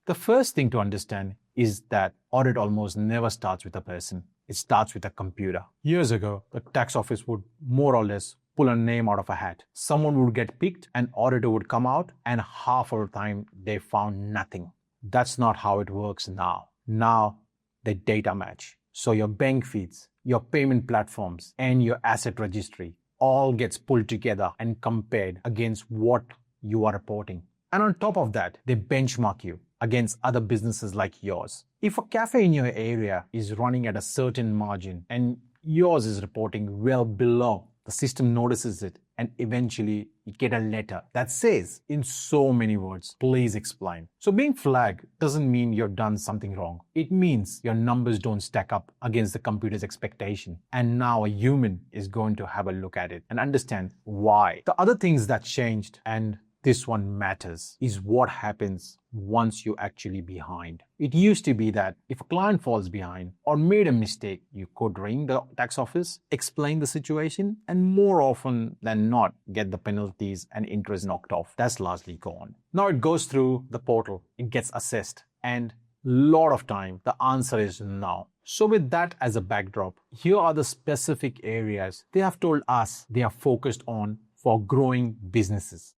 The first thing to understand is that audit almost never starts with a person. It starts with a computer. Years ago, the tax office would more or less pull a name out of a hat. Someone would get picked, an auditor would come out, and half of the time they found nothing. That's not how it works now. Now, they data match. So your bank feeds, your payment platforms, and your asset registry all gets pulled together and compared against what you are reporting. And on top of that, they benchmark you against other businesses like yours. If a cafe in your area is running at a certain margin and yours is reporting well below, the system notices it and eventually you get a letter that says, in so many words, please explain. So being flagged doesn't mean you've done something wrong. It means your numbers don't stack up against the computer's expectation. And now a human is going to have a look at it and understand why. The other things that changed, and this one matters, is what happens once you're actually behind. It used to be that if a client falls behind or made a mistake, you could ring the tax office, explain the situation, and more often than not, get the penalties and interest knocked off. That's largely gone. Now it goes through the portal, it gets assessed, and a lot of time the answer is no. So with that as a backdrop, here are the specific areas they have told us they are focused on for growing businesses.